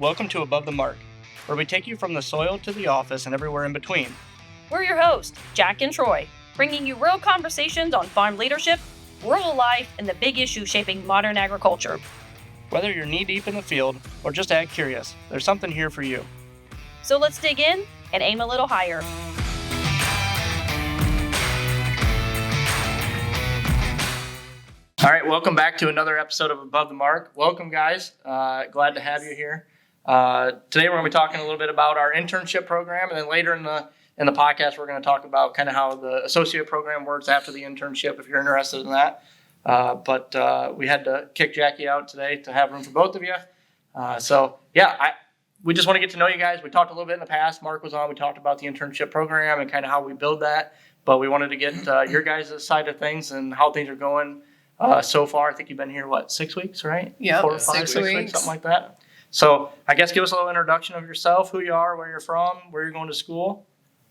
welcome to Above the Mark, where we take you from the soil to the office and everywhere in between. We're your hosts, Jack and Troy, bringing you real conversations on farm leadership, rural life, and the big issues shaping modern agriculture. Whether you're knee-deep in the field or just ag curious, there's something here for you. So let's dig in and aim a little higher. All right, welcome back to another episode of Above the Mark. Welcome, guys. Glad to have you here. Today we're going to be talking a little bit about our internship program, and then later in the podcast we're going to talk about kind of how the associate program works after the internship, if you're interested in that. But we had to kick Jackie out today to have room for both of you. We just want to get to know you guys. We talked a little bit in the past. Mark was on. We talked about the internship program and kind of how we build that. But we wanted to get your guys' side of things and how things are going. So far, I think you've been here, 6 weeks, right? Yeah, 4 or 5, 6 weeks, something like that. So I guess give us a little introduction of yourself, who you are, where you're from, where you're going to school.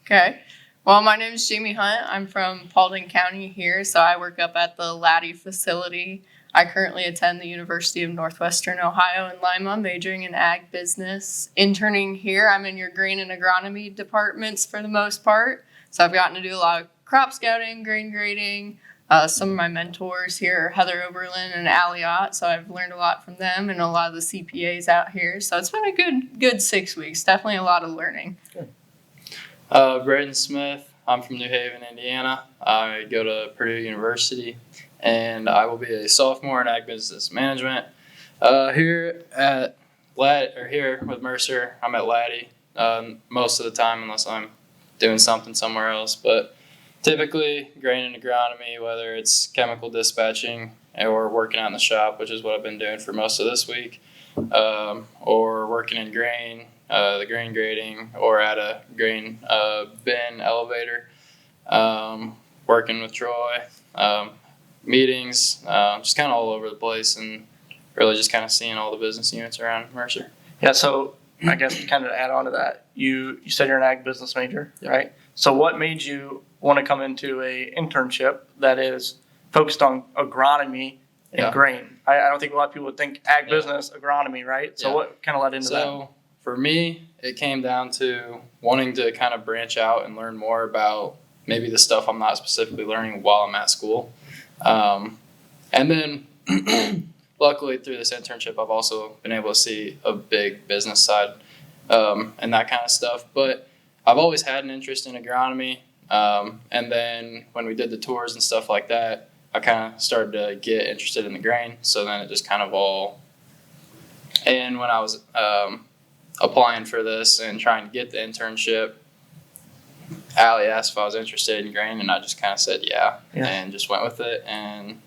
Okay. Well, my name is Jamie Hunt. I'm from Paulding County here, so I work up at the Laddie facility. I currently attend the University of Northwestern Ohio in Lima, majoring in ag business. Interning here, I'm in your grain and agronomy departments for the most part. So I've gotten to do a lot of crop scouting, grain grading. Some of my mentors here are Heather Oberlin and Allie Ott, so I've learned a lot from them and a lot of the CPAs out here. So it's been a good 6 weeks. Definitely a lot of learning. Good. Braden Smith. I'm from New Haven, Indiana. I go to Purdue University, and I will be a sophomore in ag business management. Here with Mercer, I'm at Laddie most of the time, unless I'm doing something somewhere else, but typically, grain and agronomy, whether it's chemical dispatching or working out in the shop, which is what I've been doing for most of this week, or working in grain, the grain grading, or at a grain bin elevator, working with Troy, meetings, just kind of all over the place, and really just kind of seeing all the business units around Mercer. Yeah, so I guess kind of to add on to that, you said you're an ag business major, right? So what made you want to come into a internship that is focused on agronomy and grain? I don't think a lot of people would think ag business, agronomy, right? So what kind of led into that? So for me, it came down to wanting to kind of branch out and learn more about maybe the stuff I'm not specifically learning while I'm at school. And then luckily through this internship, I've also been able to see a big business side and that kind of stuff. But I've always had an interest in agronomy. And then when we did the tours and stuff like that, I kind of started to get interested in the grain. So then it just kind of all, and when I was applying for this and trying to get the internship, Allie asked if I was interested in grain, and I just kind of said yeah, and just went with it. And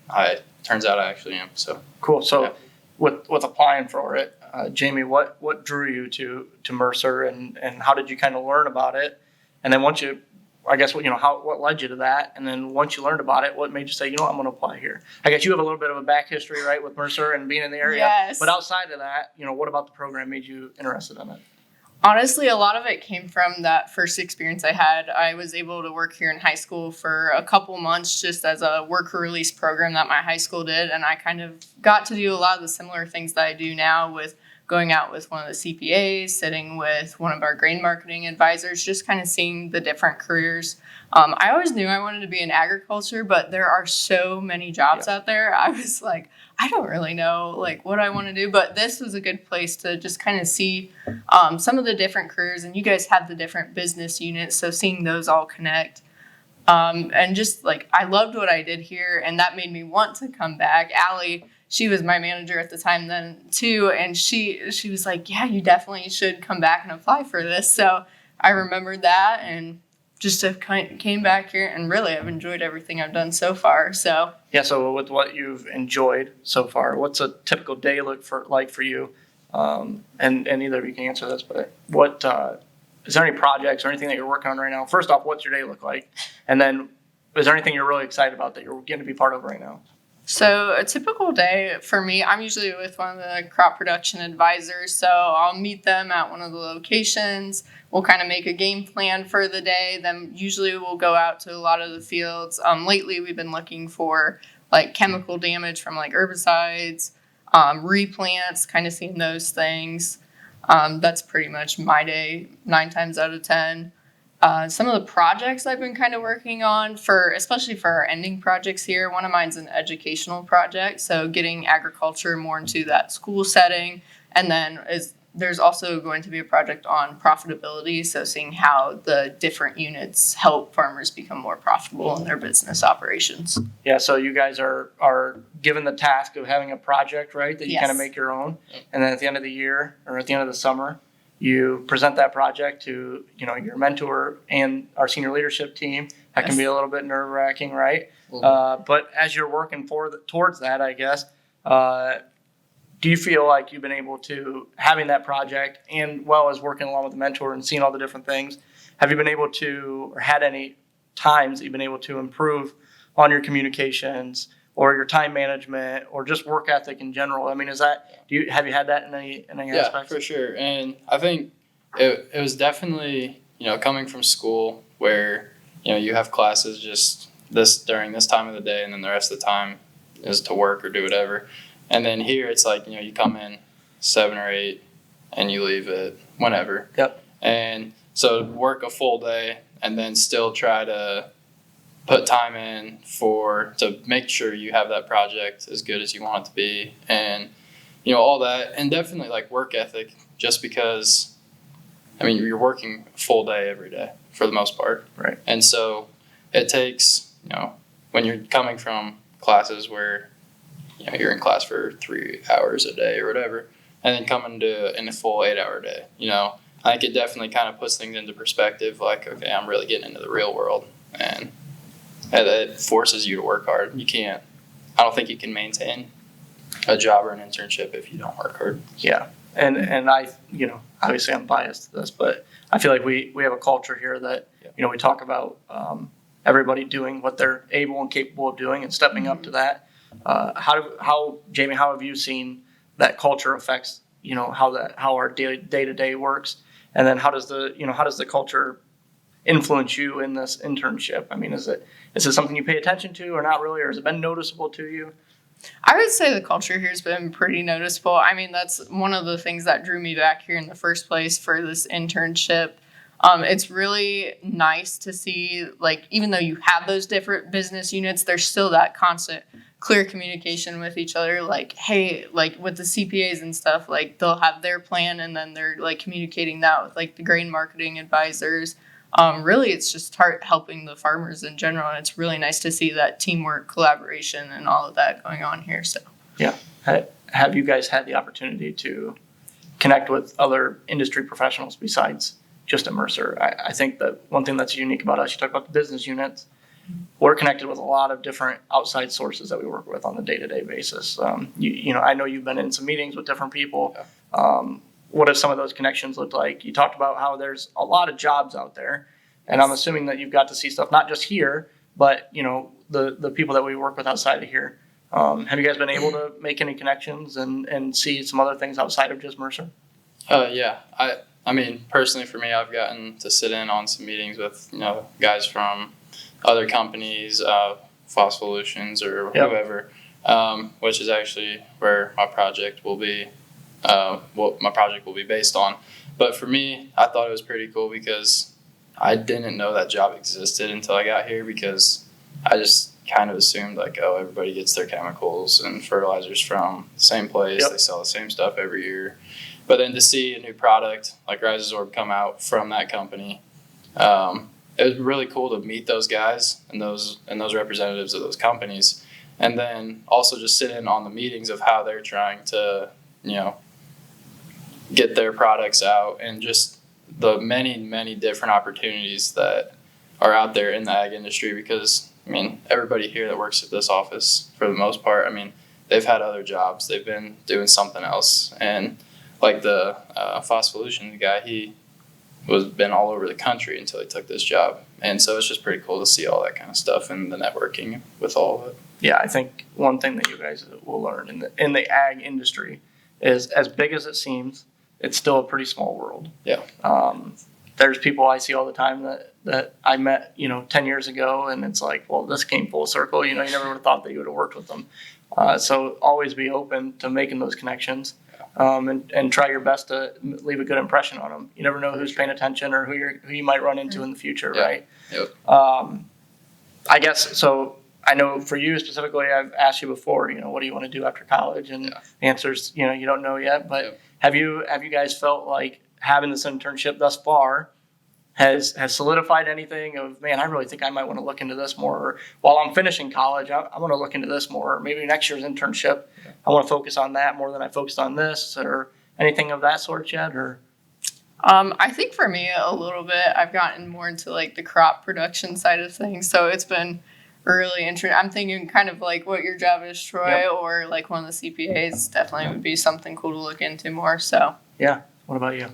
turns out I actually am. So cool. So with applying for it, Jamie, what drew you to Mercer, and how did you kind of learn about it? And then once you, I guess, what led you to that? And then once you learned about it, what made you say, I'm going to apply here? I guess you have a little bit of a back history, right, with Mercer and being in the area. Yes. But outside of that, what about the program made you interested in it? Honestly, a lot of it came from that first experience I had. I was able to work here in high school for a couple months just as a worker release program that my high school did. And I kind of got to do a lot of the similar things that I do now with going out with one of the CPAs, sitting with one of our grain marketing advisors, just kind of seeing the different careers. I always knew I wanted to be in agriculture, but there are so many jobs out there. I was like, I don't really know what I want to do, but this was a good place to just kind of see some of the different careers, and you guys have the different business units, so seeing those all connect. And just I loved what I did here, and that made me want to come back. Allie, she was my manager at the time then too, and she was like, yeah, you definitely should come back and apply for this. So I remembered that and just came back here, and really I've enjoyed everything I've done so far. So with what you've enjoyed so far, what's a typical day like for you? And either of you can answer this, but what is there any projects or anything that you're working on right now? First off, what's your day look like? And then is there anything you're really excited about that you're getting to be part of right now? So a typical day for me, I'm usually with one of the crop production advisors. So I'll meet them at one of the locations. We'll kind of make a game plan for the day. Then usually we'll go out to a lot of the fields. Lately we've been looking for chemical damage from herbicides, replants, kind of seeing those things. That's pretty much my day 9 times out of 10. Some of the projects I've been kind of working on especially for our ending projects here, one of mine's an educational project. So getting agriculture more into that school setting. And then there's also going to be a project on profitability. So seeing how the different units help farmers become more profitable in their business operations. Yeah, so you guys are given the task of having a project, right, that you kind of Yes. make your own. And then at the end of the year or at the end of the summer, you present that project to, your mentor and our senior leadership team. That can be a little bit nerve-wracking, right? But as you're working towards that, I guess, do you feel like you've been able to, having that project and well as working along with the mentor and seeing all the different things, have you been able to, or had any times that you've been able to improve on your communications or your time management or just work ethic in general? I mean, have you had that in any aspects? Yeah, for sure. And I think it was definitely, coming from school where, you have classes just during this time of the day and then the rest of the time is to work or do whatever. And then here it's like, you come in 7 or 8 and you leave at whenever. Yep. And so work a full day and then still try to put time in to make sure you have that project as good as you want it to be. And, all that. And definitely like work ethic, just because, you're working a full day every day for the most part. Right. And so it takes, when you're coming from classes where, you're in class for 3 hours a day or whatever, and then coming in a full 8-hour day, I think it definitely kind of puts things into perspective. Like, okay, I'm really getting into the real world, and it forces you to work hard. I don't think you can maintain a job or an internship if you don't work hard. Yeah. And I, obviously I'm biased to this, but I feel like we have a culture here that, we talk about everybody doing what they're able and capable of doing and stepping up to that. Jamie, how have you seen that culture affects, how our day to day works? And then how does the culture influence you in this internship? I mean, is it something you pay attention to or not really, or has it been noticeable to you? I would say the culture here has been pretty noticeable. That's one of the things that drew me back here in the first place for this internship. It's really nice to see, like, even though you have those different business units, there's still that constant clear communication with each other. Like, hey, like with the CPAs and stuff, like they'll have their plan and then they're like communicating that with like the grain marketing advisors. Really, it's just helping the farmers in general, and it's really nice to see that teamwork, collaboration, and all of that going on here. So, yeah, have you guys had the opportunity to connect with other industry professionals besides just at Mercer? I think that one thing that's unique about us, you talk about the business units, we're connected with a lot of different outside sources that we work with on a day-to-day basis. I know you've been in some meetings with different people. What have some of those connections looked like? You talked about how there's a lot of jobs out there, and I'm assuming that you've got to see stuff not just here, but the people that we work with outside of here. Have you guys been able to make any connections and see some other things outside of just Mercer? Yeah. Personally for me, I've gotten to sit in on some meetings with, guys from other companies, Solutions or whoever, which is actually where my project will be, based on. But for me, I thought it was pretty cool because I didn't know that job existed until I got here, because I just kind of assumed like, oh, everybody gets their chemicals and fertilizers from the same place. Yep. They sell the same stuff every year. But then to see a new product like Rhizosorb come out from that company, it was really cool to meet those guys and those representatives of those companies, and then also just sit in on the meetings of how they're trying to, get their products out, and just the many, many different opportunities that are out there in the ag industry. Because everybody here that works at this office, for the most part, they've had other jobs, they've been doing something else, and like the Solutions guy, he been all over the country until he took this job. And so it's just pretty cool to see all that kind of stuff and the networking with all of it. Yeah, I think one thing that you guys will learn in the ag industry is, as big as it seems, it's still a pretty small world. Yeah. There's people I see all the time that I met, 10 years ago, and it's like, well, this came full circle. You never would have thought that you would have worked with them. So always be open to making those connections. and try your best to leave a good impression on them. You never know who's paying attention or who you might run into in the future, right? Yep. I guess so. I know for you specifically, I've asked you before. What do you want to do after college? And the answer's you don't know yet. But have you guys felt like having this internship thus far has solidified anything of, man, I really think I might want to look into this more, or while I'm finishing college, I want to look into this more, or maybe next year's internship, I want to focus on that more than I focused on this, or anything of that sort yet? Or I think for me a little bit, I've gotten more into like the crop production side of things, so it's been really interesting. I'm thinking kind of like what your job is, Troy, or like one of the CPAs definitely would be something cool to look into more. So yeah, what about you?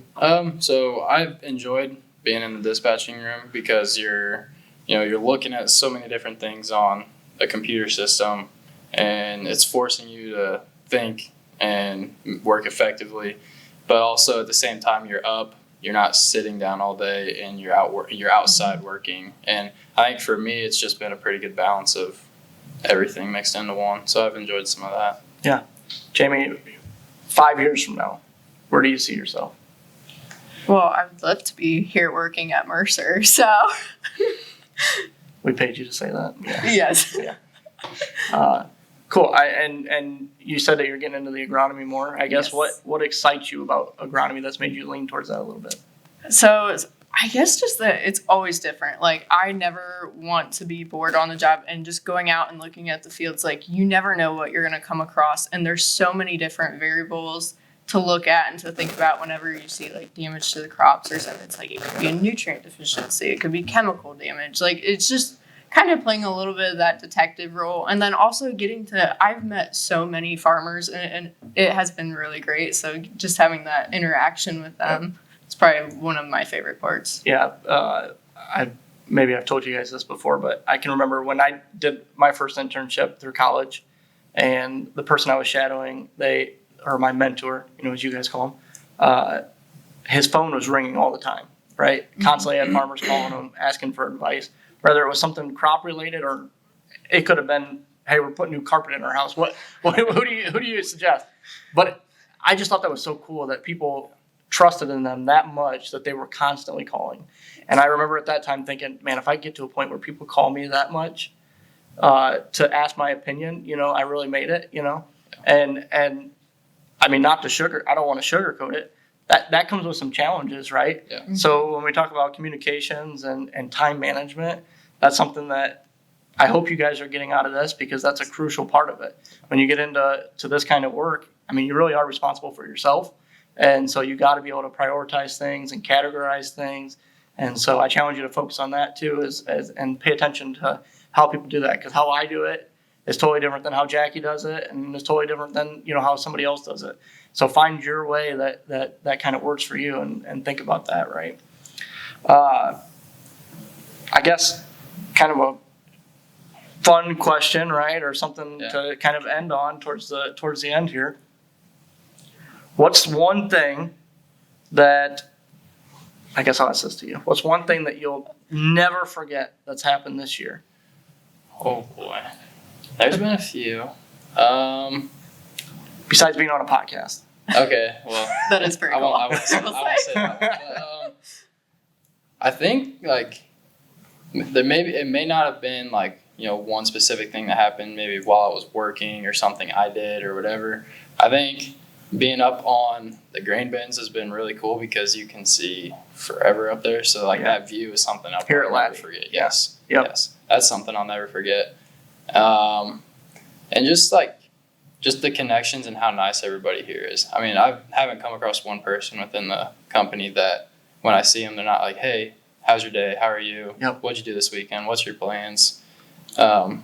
So I've enjoyed being in the dispatching room because you're looking at so many different things on a computer system, and it's forcing you to think and work effectively. But also at the same time, you're not sitting down all day, and you're outside working. And I think for me, it's just been a pretty good balance of everything mixed into one. So I've enjoyed some of that. Yeah, Jamie, 5 years from now, where do you see yourself? well, I would love to be here working at Mercer. So We paid you to say that. Yeah. yes. Cool. And you said that you're getting into the agronomy more. I guess Yes. what excites you about agronomy that's made you lean towards that a little bit? So I guess just that it's always different. Like, I never want to be bored on the job, and just going out and looking at the fields, like, you never know what you're going to come across. And there's so many different variables to look at and to think about whenever you see like damage to the crops or something. It's like, it could be a nutrient deficiency, it could be chemical damage. Like, it's just kind of playing a little bit of that detective role. And then also I've met so many farmers, and it has been really great. So just having that interaction with them, it's probably one of my favorite parts. Yeah. I've told you guys this before, but I can remember when I did my first internship through college, and the person I was shadowing, or my mentor, as you guys call him, his phone was ringing all the time, right? Constantly had farmers calling him, asking for advice, whether it was something crop related, or it could have been, hey, we're putting new carpet in our house. Who do you suggest? But I just thought that was so cool that people trusted in them that much that they were constantly calling. And I remember at that time thinking, man, if I get to a point where people call me that much to ask my opinion, I really made it, and I mean, I don't want to sugarcoat it. That comes with some challenges, right? Yeah. So when we talk about communications and time management, that's something that I hope you guys are getting out of this, because that's a crucial part of it. When you get into this kind of work, I mean, you really are responsible for yourself. And so you got to be able to prioritize things and categorize things. And so I challenge you to focus on that too, and pay attention to how people do that, because how I do it is totally different than how Jackie does it, and it's totally different than how somebody else does it. So find your way that kind of works for you, and think about that, right? I guess kind of a fun question, right, or something to kind of end on towards the end here. What's one thing that, I guess I'll ask this to you. What's one thing that you'll never forget that's happened this year? Oh boy, there's been a few. Besides being on a podcast. Okay, well, That is pretty cool. I won't say that. But, I think it may not have been one specific thing that happened maybe while I was working or something I did or whatever. I think being up on the grain bins has been really cool because you can see forever up there. So that view is something I'll Here at probably never Laddie. forget. Yes. Yep. Yes. That's something I'll never forget. And just the connections and how nice everybody here is. I mean, I haven't come across one person within the company that when I see them, they're not like, hey, how's your day? How are you? Yep. What'd you do this weekend? What's your plans? Sometimes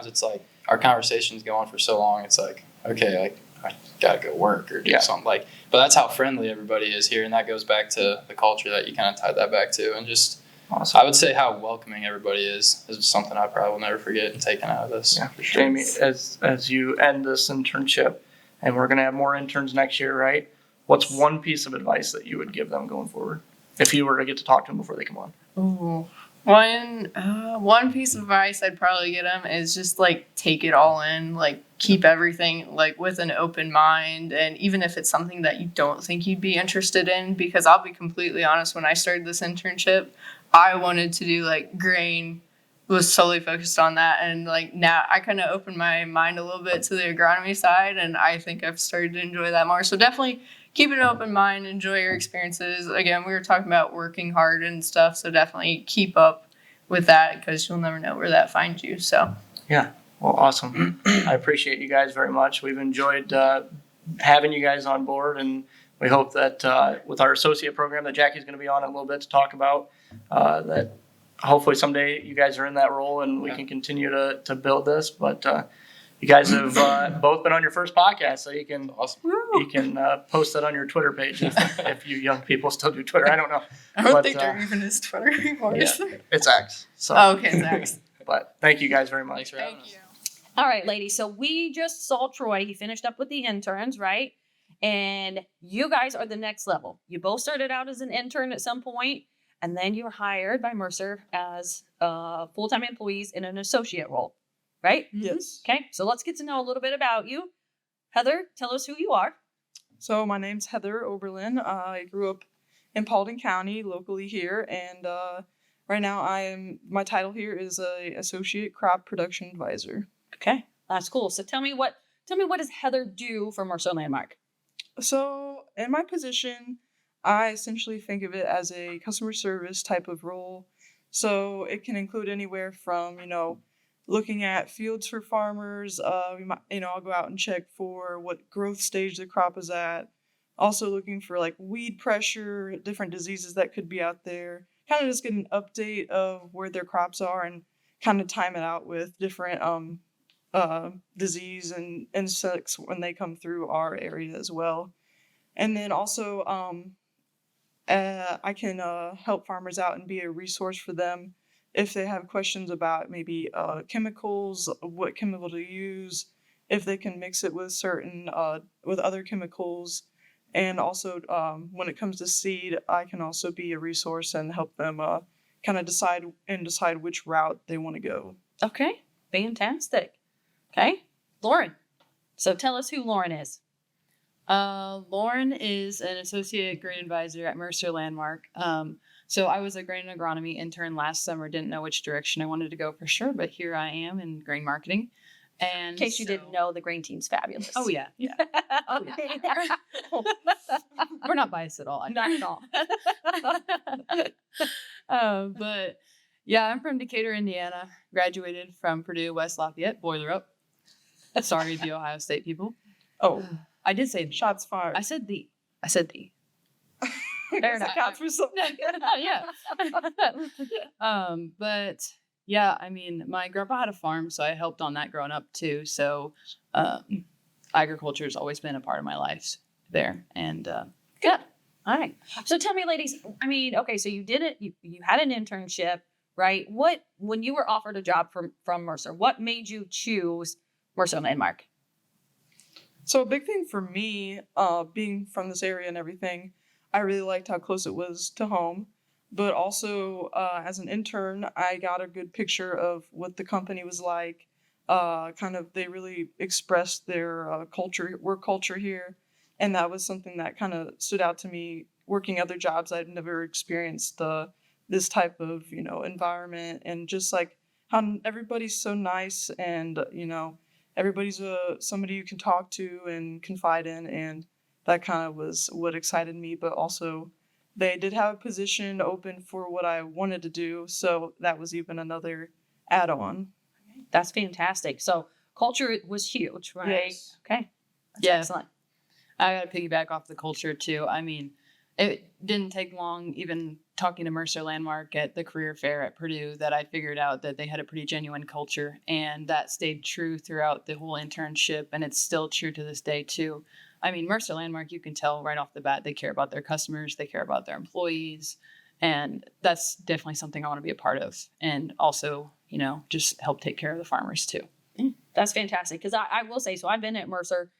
it's like our conversations go on for so long. It's like, okay, I gotta go work or do something but that's how friendly everybody is here. And that goes back to the culture that you kind of tied that back to. And just, Awesome. I would say how welcoming everybody is something I probably will never forget and taken out of this. Yeah, for sure. Jamie, as you end this internship, and we're going to have more interns next year, right? What's one piece of advice that you would give them going forward if you were to get to talk to them before they come on? Ooh. One piece of advice I'd probably get them is just like take it all in, like keep everything like with an open mind, and even if it's something that you don't think you'd be interested in, because I'll be completely honest, when I started this internship, I wanted to do like grain, was solely focused on that, and like now I kind of opened my mind a little bit to the agronomy side, and I think I've started to enjoy that more. So definitely keep an open mind, enjoy your experiences. Again, we were talking about working hard and stuff, so definitely keep up with that because you'll never know where that finds you. So Yeah. Well, awesome. I appreciate you guys very much. We've enjoyed having you guys on board, and we hope that with our associate program that Jackie's going to be on in a little bit to talk about, that hopefully someday you guys are in that role and we can continue to build this. But you guys have both been on your first podcast, so you can post that on your Twitter page if you young people still do Twitter. I don't know. I don't think there even is Twitter anymore. Yeah, it's X. So. Oh, okay, it's X. But thank you guys very much. Thanks for having us. Thank you. All right, ladies. So we just saw Troy. He finished up with the interns, right? And you guys are the next level. You both started out as an intern at some point, and then you were hired by Mercer as full-time employees in an associate role, right? Yes. Okay, so let's get to know a little bit about you. Heather, tell us who you are. So my name's Heather Oberlin. I grew up in Paulding County, locally here, and right now my title here is a associate crop production advisor. Okay, that's cool. So tell me what does Heather do for Mercer Landmark? So in my position, I essentially think of it as a customer service type of role. So it can include anywhere from, looking at fields for farmers. I'll go out and check for what growth stage the crop is at. Also looking for like weed pressure, different diseases that could be out there. Kind of just get an update of where their crops are and kind of time it out with different disease and insects when they come through our area as well. And then also I can help farmers out and be a resource for them if they have questions about maybe chemicals, what chemical to use, if they can mix it with with other chemicals. And also when it comes to seed, I can also be a resource and help them kind of decide which route they want to go. Okay, fantastic. Okay, Lauren. So tell us who Lauren is. Lauren is an associate grain advisor at Mercer Landmark. So I was a grain and agronomy intern last summer. Didn't know which direction I wanted to go for sure, but here I am in grain marketing. And In case you didn't know, the grain team's fabulous. Oh yeah. Okay. We're not biased at all. Not at all. But yeah, I'm from Decatur, Indiana. Graduated from Purdue West Lafayette. Boiler up. Sorry, the Ohio State people. Oh, I did say shots fired. I said the. Fair enough. Counts for something. Yeah. But yeah, I mean, my grandpa had a farm, so I helped on that growing up too. So agriculture has always been a part of my life there. And Good. All right. So tell me, ladies, I mean, okay, so you did it, you had an internship, right? When you were offered a job from Mercer, what made you choose Mercer Landmark? So a big thing for me, being from this area and everything, I really liked how close it was to home. But also, as an intern, I got a good picture of what the company was like. They really expressed their work culture here. And that was something that kind of stood out to me. Working other jobs, I'd never experienced this type of, environment, and just like how everybody's so nice, and, everybody's somebody you can talk to and confide in. And that kind of was what excited me. But also, they did have a position open for what I wanted to do. So that was even another add-on. That's fantastic. So culture was huge, right? Yes. Okay. That's Yeah. excellent. I got to piggyback off the culture too. I mean, it didn't take long, even talking to Mercer Landmark at the career fair at Purdue, that I figured out that they had a pretty genuine culture, and that stayed true throughout the whole internship, and it's still true to this day too. I mean, Mercer Landmark, you can tell right off the bat, they care about their customers, they care about their employees, and that's definitely something I want to be a part of. And also, just help take care of the farmers too. That's fantastic. Because I will say, so I've been at Mercer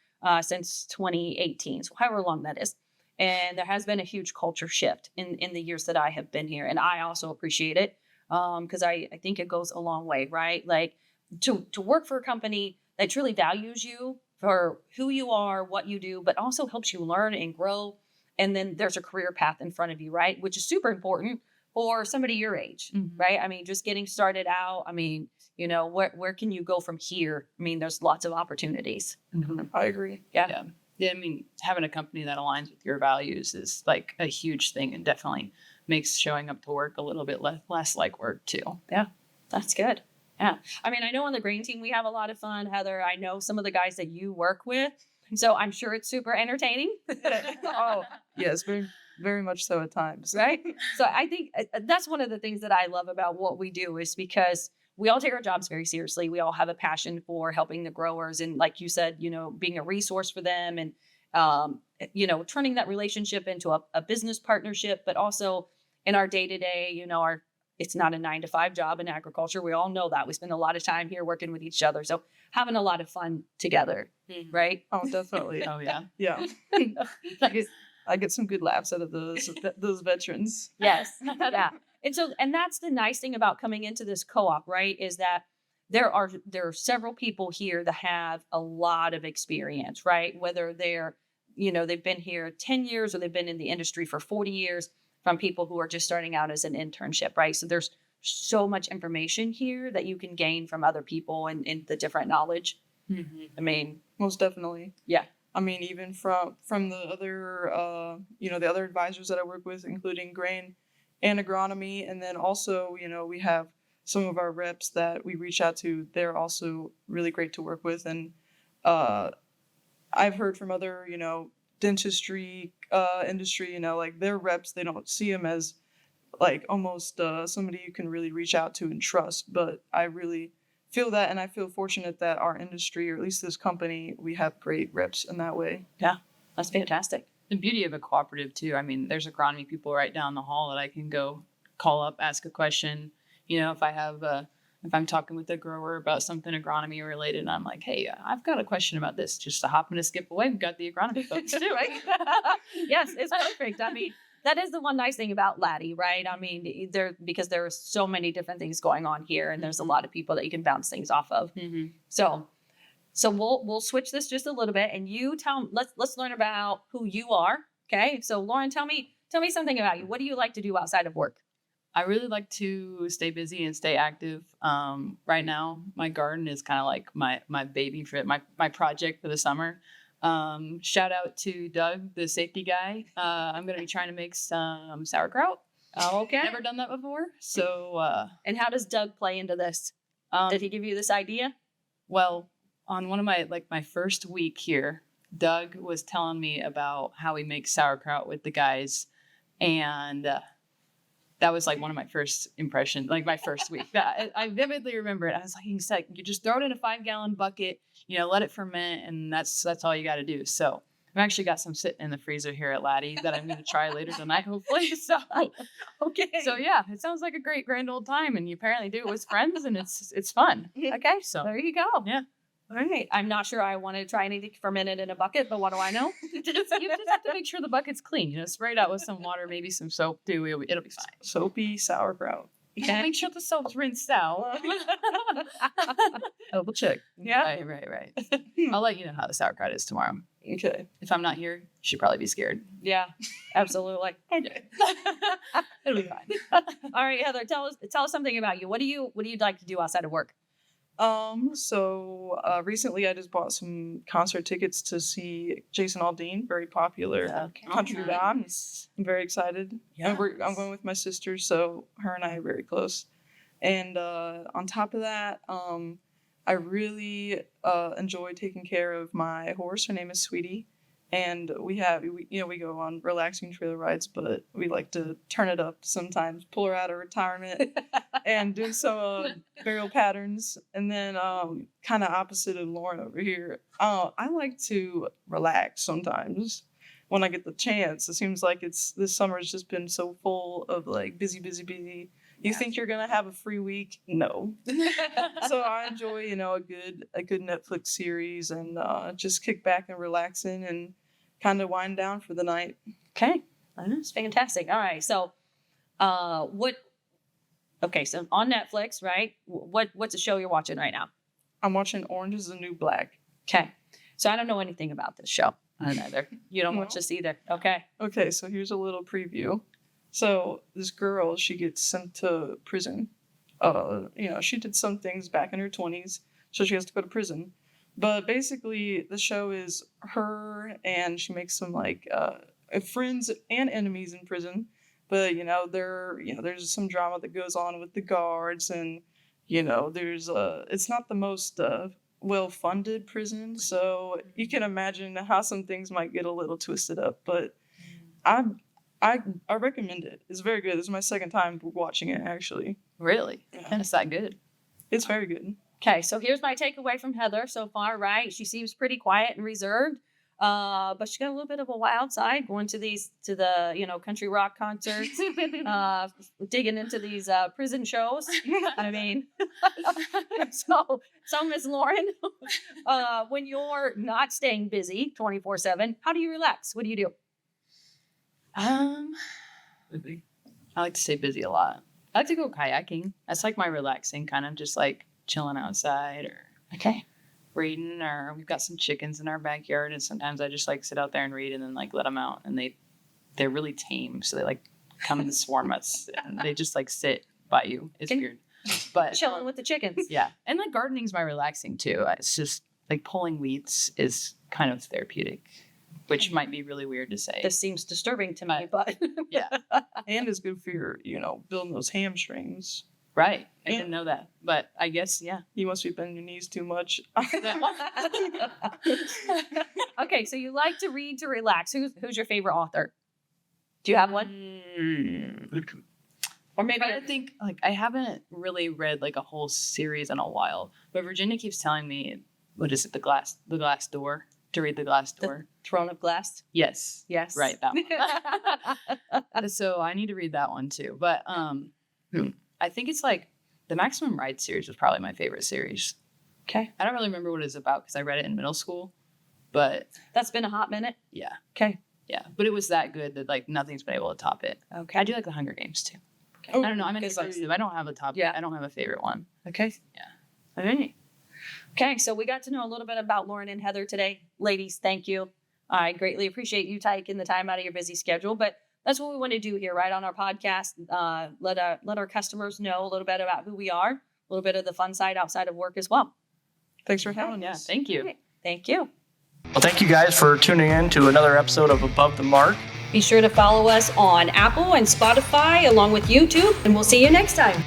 since 2018, so however long that is. And there has been a huge culture shift in the years that I have been here. And I also appreciate it. because I think it goes a long way, right? Like to work for a company that truly values you for who you are, what you do, but also helps you learn and grow. And then there's a career path in front of you, right? Which is super important for somebody your age, right? I mean, just getting started out. I mean, where can you go from here? I mean, there's lots of opportunities. I agree. Yeah. Yeah, I mean, having a company that aligns with your values is like a huge thing, and definitely makes showing up to work a little bit less like work too. That's good. Yeah. I mean, I know on the grain team we have a lot of fun, Heather. I know some of the guys that you work with, so I'm sure it's super entertaining. Oh, yes, very, very much so at times. Right? So I think that's one of the things that I love about what we do is because we all take our jobs very seriously. We all have a passion for helping the growers. And like you said, being a resource for them and, turning that relationship into a business partnership, but also in our day to day, it's not a 9-to-5 job in agriculture. We all know that. We spend a lot of time here working with each other. So having a lot of fun together, right? Oh, definitely. Oh yeah. Yeah. I get some good laughs out of those veterans. Yes. Yeah. And that's the nice thing about coming into this co-op, right? Is that there are several people here that have a lot of experience, right? Whether they've been here 10 years or they've been in the industry for 40 years, from people who are just starting out as an internship, right? So there's so much information here that you can gain from other people and the different knowledge. I mean, Most definitely. Yeah. I mean, even from the other, the other advisors that I work with, including grain and agronomy. And then also, we have some of our reps that we reach out to. They're also really great to work with. And I've heard from other, dentistry industry, like their reps, they don't see them as like almost somebody you can really reach out to and trust. But I really feel that, and I feel fortunate that our industry, or at least this company, we have great reps in that way. Yeah, that's fantastic. The beauty of a cooperative too. I mean, there's agronomy people right down the hall that I can go call up, ask a question. If I'm talking with a grower about something agronomy related, and I'm like, hey, I've got a question about this. Just a hop and a skip away, we've got the agronomy folks too, right? Yes, it's perfect. I mean, that is the one nice thing about Laddie, right? I mean, because there are so many different things going on here, and there's a lot of people that you can bounce things off of. So we'll switch this just a little bit, and let's learn about who you are. Okay, so Lauren, tell me something about you. What do you like to do outside of work? I really like to stay busy and stay active. Right now, my garden is kind of like my baby for it, my project for the summer. Shout out to Doug, the safety guy. I'm going to be trying to make some sauerkraut. Okay. Never done that before. So, and how does Doug play into this? Did he give you this idea? Well, on one of my first week here, Doug was telling me about how he makes sauerkraut with the guys. And that was like one of my first impressions, like my first week. I vividly remember it. I was like, he said, you just throw it in a 5-gallon bucket, let it ferment, and that's all you got to do. So I've actually got some sitting in the freezer here at Laddie that I'm going to try later tonight, hopefully. So, okay. So yeah, it sounds like a great grand old time, and you apparently do it with friends, and it's fun. Okay, So there you go. Yeah. All right. I'm not sure I want to try anything fermented in a bucket, but what do I know? You just have to make sure the bucket's clean. Spray it out with some water, maybe some soap too. It'll be fine. Soapy sauerkraut. Okay. Make sure the soap's rinsed out. Double check. Yeah. Right. I'll let you know how the sauerkraut is tomorrow. Okay. If I'm not here, you should probably be scared. Yeah. Absolutely. It'll be fine. All right, Heather. Tell us something about you. What do you like to do outside of work? So recently I just bought some concert tickets to see Jason Aldean, very popular country band. I'm very excited. Yeah. I'm going with my sister, so her and I are very close. And on top of that, I really enjoy taking care of my horse. Her name is Sweetie. And we go on relaxing trailer rides, but we like to turn it up sometimes, pull her out of retirement and do some burial patterns. And then kind of opposite of Lauren over here, I like to relax sometimes when I get the chance. It seems like this summer has just been so full of like busy. You think you're gonna have a free week? No. So I enjoy, a good Netflix series and just kick back and relaxing and kind of wind down for the night. Okay, that's fantastic. All right, so Okay, so on Netflix, right? What's a show you're watching right now? I'm watching Orange is the New Black. Okay, so I don't know anything about this show. I don't either. You don't No. watch this either. Okay. Okay, so here's a little preview. So this girl, she gets sent to prison. She did some things back in her 20s, so she has to go to prison. But basically, the show is her, and she makes some friends and enemies in prison. But there's some drama that goes on with the guards, and there's it's not the most well-funded prison, so you can imagine how some things might get a little twisted up. But I recommend it. It's very good. This is my second time watching it, actually. Really? Yeah. And it's that good. It's very good. Okay, so here's my takeaway from Heather so far, right? She seems pretty quiet and reserved, but she got a little bit of a wild side going to the country rock concerts, digging into these prison shows. I mean, so Miss Lauren, when you're not staying busy 24/7, how do you relax? What do you do? I like to stay busy a lot. I like to go kayaking. That's like my relaxing, kind of just like chilling outside or Okay. reading, or we've got some chickens in our backyard, and sometimes I just like sit out there and read and then like let them out, and they're really tame, so they like come and swarm us, and they just like sit by you. It's Can- weird, but Chilling with the chickens. yeah, and like gardening's my relaxing too. It's just like pulling weeds is kind of therapeutic, which might be really weird to say. This seems disturbing to me, but Yeah, And it's good for your, building those hamstrings. right. I Yeah. didn't know that, but I guess yeah. You must be bending your knees too much. Okay, so you like to read to relax. Who's your favorite author? Do you have one? Or maybe I think like I haven't really read like a whole series in a while, but Virginia keeps telling me, what is it, the glass door, to read the glass The door. Throne of Glass. Yes, Yes. right, that one. So I need to read that one too. But I think it's like the Maximum Ride series was probably my favorite series. Okay. I don't really remember what it's about because I read it in middle school, but That's been a hot minute. yeah, Okay. yeah. But it was that good that like nothing's been able to top it. Okay. I do like the Hunger Games too. Oh, I don't know. I'm Because indecisive. I don't have a top. Yeah. I don't have a favorite one. Okay. Okay. Okay, so we got to know a little bit about Lauren and Heather today. Ladies, thank you. I greatly appreciate you taking the time out of your busy schedule, but that's what we want to do here, right, on our podcast. Let our customers know a little bit about who we are, a little bit of the fun side outside of work as well. Thanks for having Yeah. us. Thank you. Okay, thank you. Well, thank you guys for tuning in to another episode of Above the Mark. Be sure to follow us on Apple and Spotify along with YouTube, and we'll see you next time.